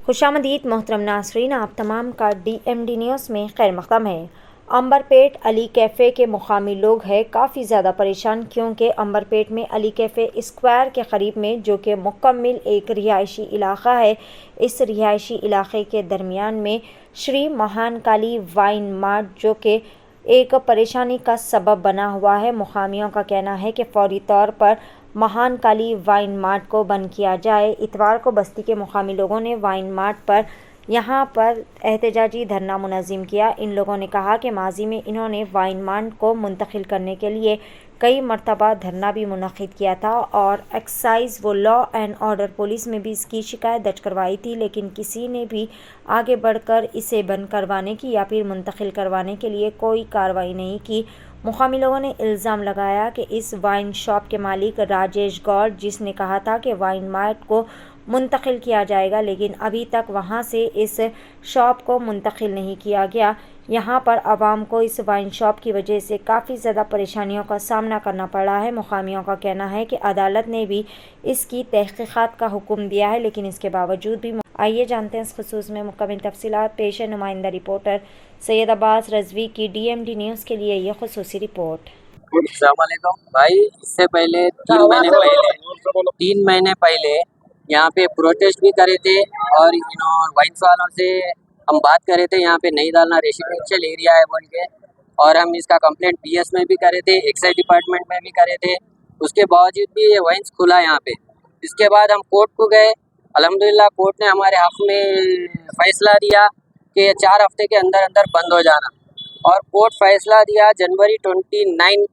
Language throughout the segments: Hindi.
खुशामदीद मोहतरम नासरीन, आप तमाम का DMD न्यूज़ में खैर मक़दम है। अंबरपेट अली कैफ़े के मुकामी लोग हैं काफ़ी ज़्यादा परेशान, क्योंकि अंबरपेट में अली कैफ़े स्क्वायर के क़रीब में, जो कि मुकम्मिल एक रिहायशी इलाक़ा है, इस रिहायशी इलाक़े के दरमियान में श्री महान काली वाइन मार्ट, जो कि एक परेशानी का सबब बना हुआ है। मुकामियों का कहना है कि फ़ौरी तौर पर महान काली वाइन मार्ट को बंद किया जाए। इतवार को बस्ती के मुकामी लोगों ने वाइन मार्ट पर यहाँ पर एहतजाजी धरना मुनज़्ज़म किया। इन लोगों ने कहा कि माजी में इन्होंने वाइन मार्ट को मुंतकिल करने के लिए कई मरतबा धरना भी मुनक़्क़िद किया था और एक्साइज़ व लॉ एंड ऑर्डर पुलिस में भी इसकी शिकायत दर्ज करवाई थी, लेकिन किसी ने भी आगे बढ़कर इसे बंद करवाने की या फिर मुंतकिल करवाने के लिए कोई कार्रवाई नहीं की। मुकामी लोगों ने इल्ज़ाम लगाया कि इस वाइन शॉप के मालिक राजेश गौड़, जिसने कहा था कि वाइन मार्ट को मुंतकिल किया जाएगा, लेकिन अभी तक वहां से इस शॉप को मुंतकिल नहीं किया गया। यहां पर आवाम को इस वाइन शॉप की वजह से काफ़ी ज़्यादा परेशानियों का सामना करना पड़ा है। मुकामियों का कहना है कि अदालत ने भी इसकी तहक़ीक़ात का हुक्म दिया है, लेकिन इसके बावजूद भी। आइए जानते हैं इस खुसूस में मुकम्मल तफसीलात। पेश है नुमाइंदा रिपोर्टर सैयद अब्बास रज़वी की DMD न्यूज़ के लिए ये खुसूसी रिपोर्ट। अस्सलाम वालेकुम भाई, इससे पहले 3 महीने पहले यहाँ पे प्रोटेस्ट भी करे थे और वाइन्स वालों से हम बात करे थे, यहाँ पे नहीं डालना, रेसिडेंशियल एरिया है बोल के, और हम इसका कंप्लेंट BS में भी करे थे, एक्साइज डिपार्टमेंट में भी करे थे। उसके बावजूद भी ये वाइन्स खुला यहाँ पे। इसके बाद हम कोर्ट को गए, अल्हम्दुलिल्लाह कोर्ट ने हमारे हक़ में फ़ैसला दिया कि 4 हफ्ते के अंदर अंदर बंद हो जाना, और कोर्ट फैसला दिया जनवरी 29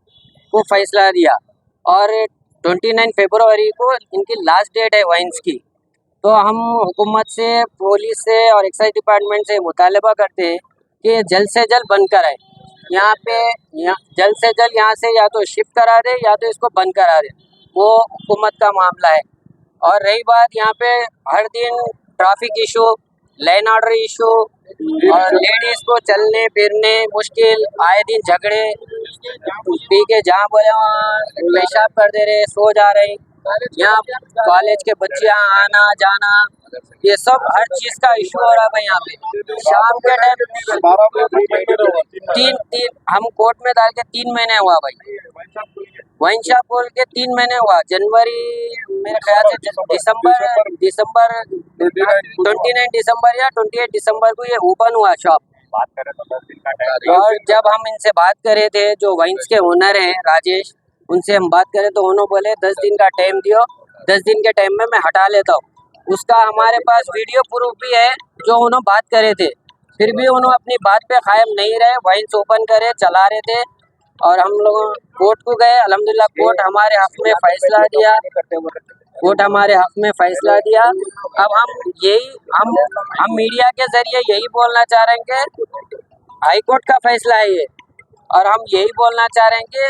को फैसला दिया, और 29 फरवरी को इनकी लास्ट डेट है वाइन्स की। तो हम हुकूमत से, पुलिस से और एक्साइज डिपार्टमेंट से मुतालबा करते हैं कि जल्द से जल्द बंद कराए। यहाँ पे जल्द से जल्द यहाँ से या तो शिफ्ट करा दे या तो इसको बंद करा दे, वो हुकूमत का मामला है। और रही बात यहाँ पे हर दिन traffic issue, land order issue, और लेडीज़ को चलने फिरने मुश्किल, आए दिन झगड़े, पी के जहाँ बोले वहाँ पेशाब कर दे रहे, सो जा रहे। यहाँ कॉलेज के बच्चे आना जाना, ये सब हर चीज़ का इशू हो रहा है यहाँ पे। शाम के टाइम तीन हम कोर्ट में डाल के 3 महीने हुआ भाई। वाइन शॉप बोल के 3 महीने हुआ। जनवरी मेरे ख्याल से दिसंबर 29 दिसंबर या 28 दिसंबर को ये ओपन हुआ शॉप। बात करें तो 10 दिन का टाइम, और जब हम इनसे बात करे थे, जो वाइन्स के ओनर हैं राजेश, उनसे हम बात करें तो उन्होंने बोले 10 दिन का टाइम दियो, 10 दिन के टाइम में मैं हटा लेता हूँ। उसका हमारे पास वीडियो प्रूफ भी है जो उन्होंने बात करे थे, फिर भी उन्होंने अपनी बात पे कायम नहीं रहे, वाइन्स ओपन करे चला रहे थे। और हम लोग कोर्ट को गए, अल्हम्दुलिल्लाह कोर्ट हमारे हक़ में फ़ैसला दिया, कोर्ट हमारे हक़ में फ़ैसला दिया। अब हम मीडिया के ज़रिए यही बोलना चाह रहे हैं कि हाई कोर्ट का फ़ैसला है ये, और हम यही बोलना चाह रहे हैं कि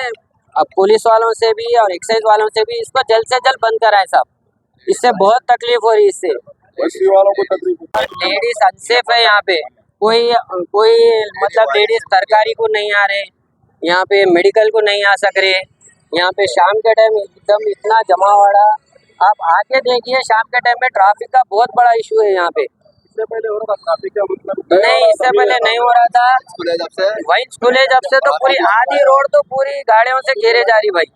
अब पुलिस वालों से भी और एक्साइज वालों से भी इसको जल्द से जल्द बंद कराएं साहब। इससे बहुत तकलीफ हो रही है, इससे वालों को तकलीफ। लेडीज अनसेफ है यहाँ पे, कोई मतलब लेडीज तरकारी को नहीं आ रहे, यहाँ पे मेडिकल को नहीं आ सक रहे। यहाँ पे शाम के टाइम एकदम इतना जमावड़ा, आप आके देखिए शाम के टाइम में ट्रैफिक का बहुत बड़ा इशू है यहाँ पे। इससे पहले हो रहा था ट्रैफिक का मतलब नहीं, इससे पहले नहीं हो रहा था। वाइन्स खुले जब से तो पूरी आधी रोड तो पूरी गाड़ियों से घेरे जा रही भाई।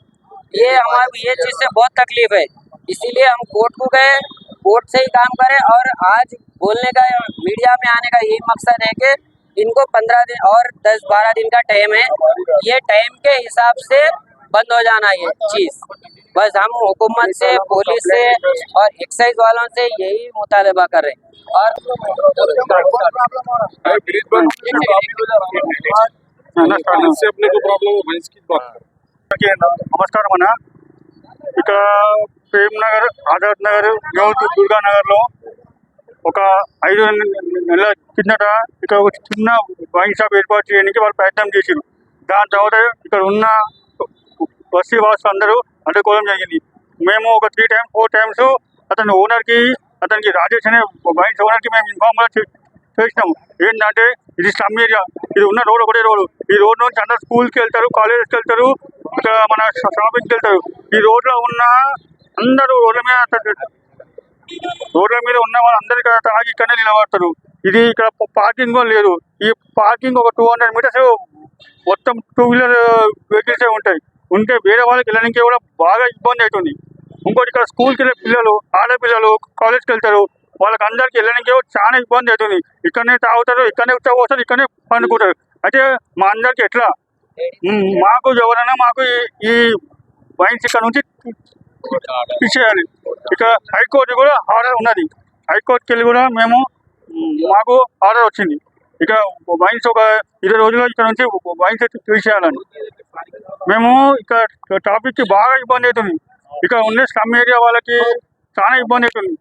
ये हमारी ये चीज़ से बहुत तकलीफ है, इसीलिए हम कोर्ट को गए, कोर्ट से ही काम करें। और आज बोलने का, मीडिया में आने का यही मकसद है कि इनको 15 दिन और 10-12 दिन का टाइम है, ये टाइम के हिसाब से बंद हो जाना ये चीज़। बस हम हुकूमत से, पुलिस से और एक्साइज वालों से यही मुतालबा कर रहे हैं। और నమస్కారం అన్న, ఇక్కడ ప్రేమ్ నగర్, ఆజాద్ నగర్, దుర్గా నగర్లో ఒక 5 నెలల కిందట ఇక్కడ ఒక చిన్న వైన్ షాప్ ఏర్పాటు చేయడానికి వాళ్ళు ప్రయత్నం చేశారు. దాని తర్వాత ఇక్కడ ఉన్న బస్తీ వాసులు అందరూ అడ్డుకోవడం జరిగింది. మేము ఒక 4 టైమ్స్ అతని ఓనర్కి, అతనికి రాజేష్ అనే వైన్స్ ఓనర్కి మేము ఇన్ఫార్మ్ చేసినాము. ఏంటంటే ఇది స్లమ్ ఏరియా, ఇది ఉన్న రోడ్ ఒకటే రోడ్డు, ఈ రోడ్ నుంచి అందరు స్కూల్కి వెళ్తారు, కాలేజెస్కి వెళ్తారు, మన షాపింగ్కి వెళ్తారు. ఈ రోడ్లో ఉన్న అందరూ రోడ్ల మీద రోడ్ల మీద ఉన్న వాళ్ళందరికీ తాగి ఇక్కడనే నిలబడతారు. ఇది ఇక్కడ పార్కింగ్ కూడా లేదు. ఈ పార్కింగ్ ఒక 200 మీటర్స్ మొత్తం 2 వీలర్ వెహికల్స్ ఉంటాయి. ఉంటే వేరే వాళ్ళకి వెళ్ళడానికి కూడా బాగా ఇబ్బంది అవుతుంది. ఇంకోటి ఇక్కడ స్కూల్కి వెళ్ళే పిల్లలు, ఆడపిల్లలు కాలేజ్కి వెళ్తారు. వాళ్ళకి అందరికి వెళ్ళడానికి చాలా ఇబ్బంది అవుతుంది. ఇక్కడనే తాగుతారు, ఇక్కడనే పోతారు, ఇక్కడనే పండుకుంటారు. అయితే మా అందరికి ఎట్లా మాకు ఎవరైనా మాకు ఈ వైన్స్ ఇక్కడ నుంచి తీసేయాలి. ఇక్కడ హైకోర్టు కూడా ఆర్డర్ ఉన్నది. హైకోర్టుకి వెళ్ళి కూడా మాకు ఆర్డర్ వచ్చింది. ఇక వైన్స్ ఒక 20 రోజుల్లో ఇక్కడ నుంచి వైన్స్ తీసేయాలని. మేము ఇక్కడ ట్రాఫిక్కి బాగా ఇబ్బంది అవుతుంది. ఇక్కడ ఉండే స్లమ్ ఏరియా వాళ్ళకి చాలా ఇబ్బంది అవుతుంది.